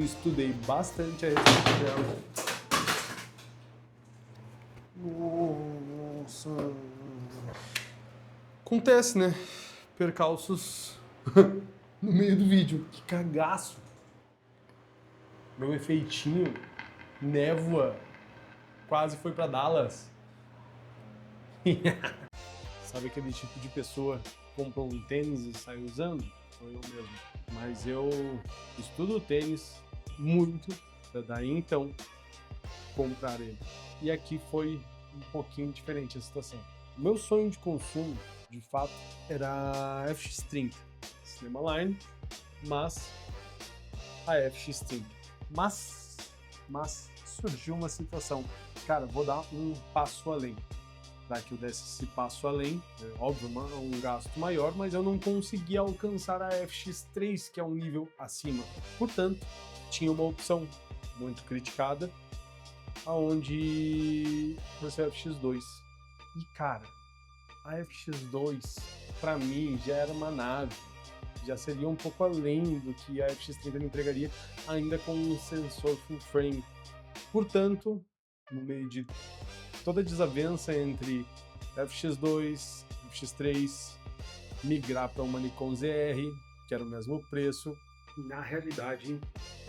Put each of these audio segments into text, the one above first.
Eu estudei bastante a respeito dela. Nossa. Acontece, né? Percalços no meio do vídeo. Que cagaço. Meu efeitinho, névoa, quase foi pra Dallas. Sabe aquele tipo de pessoa que compra um tênis e sai usando? Sou eu mesmo. Mas eu estudo tênis muito pra daí então comprar ele. E aqui foi um pouquinho diferente a situação. O meu sonho de consumo, de fato, era a FX30 Cinema Line, mas a FX30. Mas surgiu uma situação. Cara, vou dar um passo além. Para que eu desse esse passo além, é óbvio, um gasto maior, mas eu não consegui alcançar a FX3, que é um nível acima. Portanto, tinha uma opção muito criticada, aonde fosse a FX2. E cara, a FX2 para mim já era uma nave, já seria um pouco além do que a FX30 me entregaria, ainda com um sensor full frame. Portanto, no meio de toda a desavença entre FX2, FX3, migrar para uma Nikon ZR, que era o mesmo preço. Na realidade,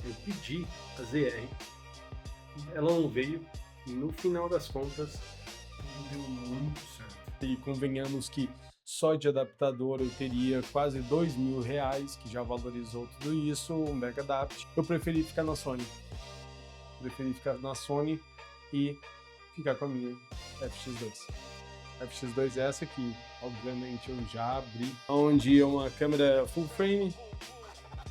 eu pedi a ZR, ela não veio, e no final das contas, não deu muito certo. E convenhamos que só de adaptador eu teria quase R$2.000, que já valorizou tudo isso, um Mega Adapt. Eu preferi ficar na Sony. E ficar com a minha FX2. A FX2 é essa que, obviamente, eu já abri, onde é uma câmera full frame,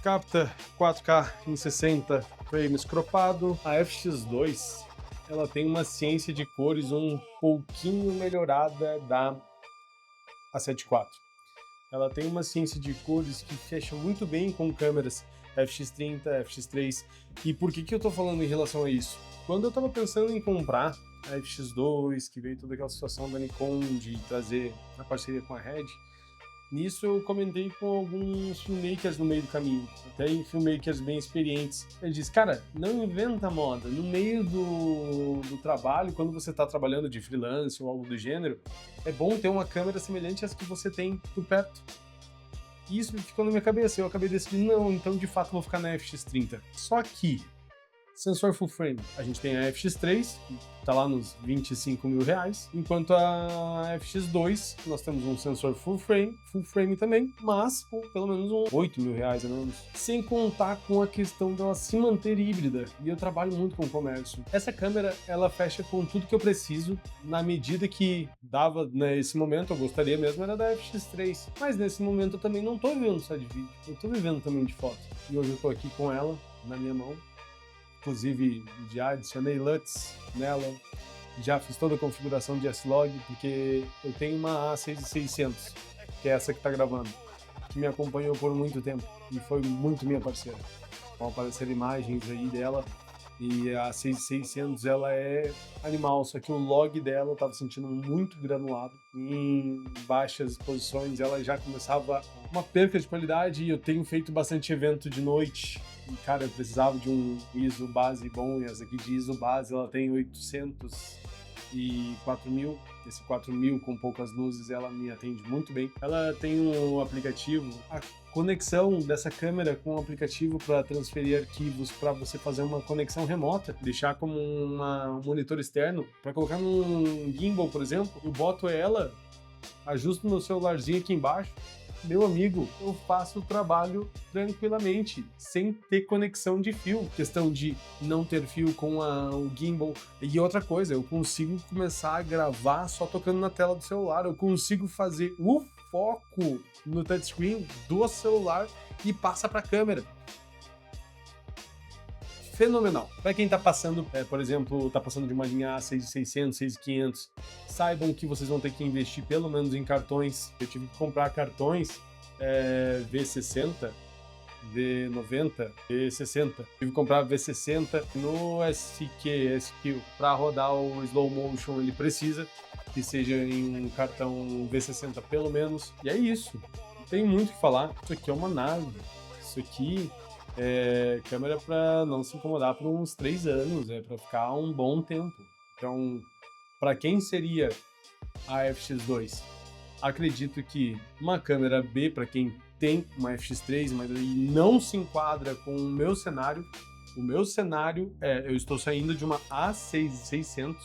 capta 4K em 60 frames cropado. A FX2, ela tem uma ciência de cores um pouquinho melhorada da A7 IV. Ela tem uma ciência de cores que fecha muito bem com câmeras FX30, FX3. E por que eu tô falando em relação a isso? Quando eu tava pensando em comprar a FX2, que veio toda aquela situação da Nikon de trazer a parceria com a Red, nisso eu comentei com alguns filmmakers no meio do caminho, até filmmakers bem experientes. Ele disse, cara, não inventa moda. No meio do trabalho, quando você está trabalhando de freelance ou algo do gênero, é bom ter uma câmera semelhante às que você tem por perto. E isso ficou na minha cabeça, eu acabei decidindo, não, então de fato vou ficar na FX30. Só que, sensor full frame, a gente tem a FX3, que tá lá nos R$25.000, enquanto a FX2, nós temos um sensor full frame também, mas com pelo menos uns R$8.000 a menos. Sem contar com a questão dela se manter híbrida, e eu trabalho muito com comércio. Essa câmera, ela fecha com tudo que eu preciso, na medida que dava nesse momento, eu gostaria mesmo era da FX3, mas nesse momento eu também não tô vivendo só de vídeo, eu tô vivendo também de foto. E hoje eu tô aqui com ela, na minha mão. Inclusive, já adicionei LUTs nela, já fiz toda a configuração de S-Log, porque eu tenho uma A6600, que é essa que está gravando, que me acompanhou por muito tempo e foi muito minha parceira. Vão aparecer imagens aí dela, e a 6600 ela é animal, só que o log dela eu estava sentindo muito granulado. Em baixas posições ela já começava uma perca de qualidade, e eu tenho feito bastante evento de noite. E, cara, eu precisava de um ISO base bom, e essa aqui de ISO base ela tem 800 e 4000. Esse 4000 com poucas luzes ela me atende muito bem. Ela tem um aplicativo, a conexão dessa câmera com o aplicativo para transferir arquivos, para você fazer uma conexão remota, deixar como um monitor externo, para colocar num gimbal, por exemplo. Eu boto ela, ajusto meu celularzinho aqui embaixo. Meu amigo, eu faço o trabalho tranquilamente, sem ter conexão de fio. Questão de não ter fio com o gimbal. E outra coisa, eu consigo começar a gravar só tocando na tela do celular. Eu consigo fazer o foco no touchscreen do celular e passa para a câmera. Fenomenal. Para quem está passando, por exemplo, está passando de uma linha A6600, 6500, saibam que vocês vão ter que investir pelo menos em cartões. Eu tive que comprar cartões V60, V90, V60. Tive que comprar V60 no SQ para rodar o slow motion. Ele precisa que seja em um cartão V60 pelo menos. E é isso. Não tem muito o que falar. Isso aqui é uma nave. Isso aqui câmera para não se incomodar por uns 3 anos, para ficar um bom tempo. Então, para quem seria a FX2? Acredito que uma câmera B, para quem tem uma FX3, mas aí não se enquadra com o meu cenário eu estou saindo de uma A600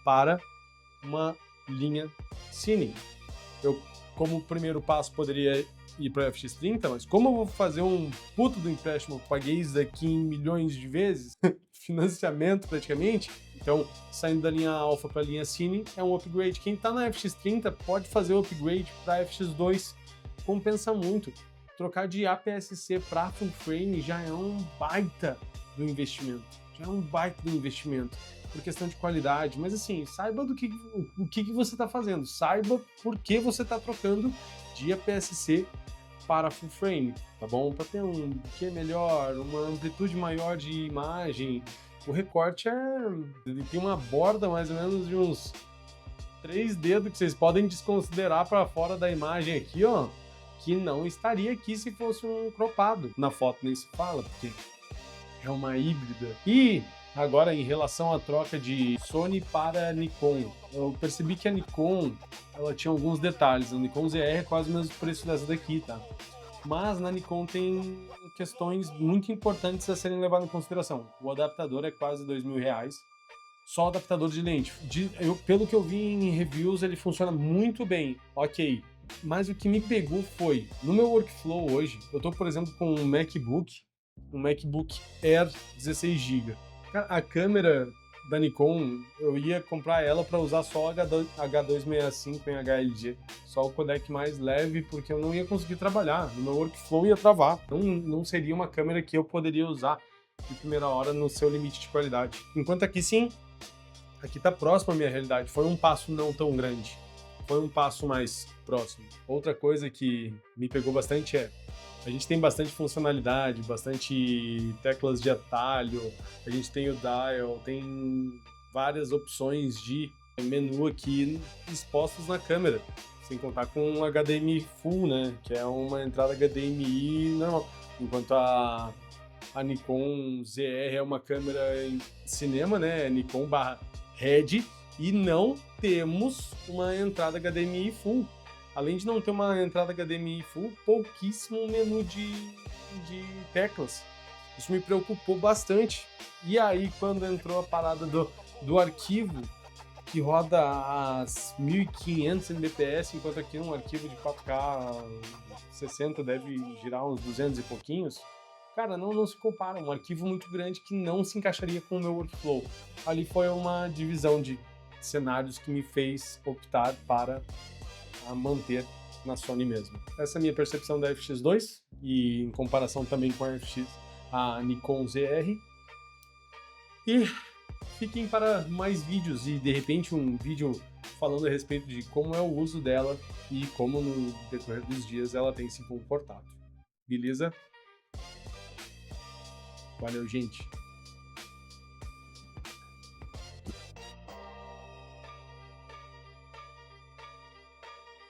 para uma linha Cine. Eu, como primeiro passo, poderia ir para a FX30, mas como eu vou fazer um puto do empréstimo, eu paguei isso aqui em milhões de vezes, financiamento praticamente, então saindo da linha Alpha para a linha Cine é um upgrade. Quem está na FX30 pode fazer o upgrade para a FX2, compensa muito. Trocar de APS-C para full frame já é um baita do investimento, por questão de qualidade, mas assim, saiba o que você está fazendo, saiba por que você está trocando de APS-C para full frame, tá bom? Para ter um que melhor, uma amplitude maior de imagem. O recorte ele tem uma borda mais ou menos de uns 3 dedos que vocês podem desconsiderar para fora da imagem aqui, ó, que não estaria aqui se fosse um cropado. Na foto nem se fala, porque é uma híbrida. E agora, em relação à troca de Sony para Nikon, eu percebi que a Nikon ela tinha alguns detalhes. A Nikon ZR é quase o mesmo preço dessa daqui, tá? Mas na Nikon tem questões muito importantes a serem levadas em consideração. O adaptador é quase R$2.000, só o adaptador de lente. Pelo que eu vi em reviews, ele funciona muito bem, ok. Mas o que me pegou foi, no meu workflow hoje, eu tô, por exemplo, com um MacBook Air 16GB. A câmera da Nikon, eu ia comprar ela para usar só H265 em HLG, só o codec mais leve, porque eu não ia conseguir trabalhar, no meu workflow ia travar. Não seria uma câmera que eu poderia usar de primeira hora no seu limite de qualidade. Enquanto aqui sim, aqui tá próximo à minha realidade, foi um passo não tão grande, foi um passo mais próximo. Outra coisa que me pegou bastante a gente tem bastante funcionalidade, bastante teclas de atalho, a gente tem o dial, tem várias opções de menu aqui expostas na câmera, sem contar com um HDMI full, né, que é uma entrada HDMI normal, enquanto a Nikon ZR é uma câmera em cinema, né, Nikon/Red, e não temos uma entrada HDMI full. Além de não ter uma entrada HDMI full, pouquíssimo menu de teclas. Isso me preocupou bastante. E aí, quando entrou a parada do arquivo, que roda as 1500 mbps, enquanto aqui um arquivo de 4K 60 deve girar uns 200 e pouquinhos, cara, não se compara. Um arquivo muito grande que não se encaixaria com o meu workflow. Ali foi uma divisão de cenários que me fez optar para a manter na Sony mesmo. Essa é a minha percepção da FX2 e em comparação também com a Nikon ZR. E fiquem para mais vídeos e de repente um vídeo falando a respeito de como é o uso dela e como no decorrer dos dias ela tem se comportado. Beleza? Valeu, gente!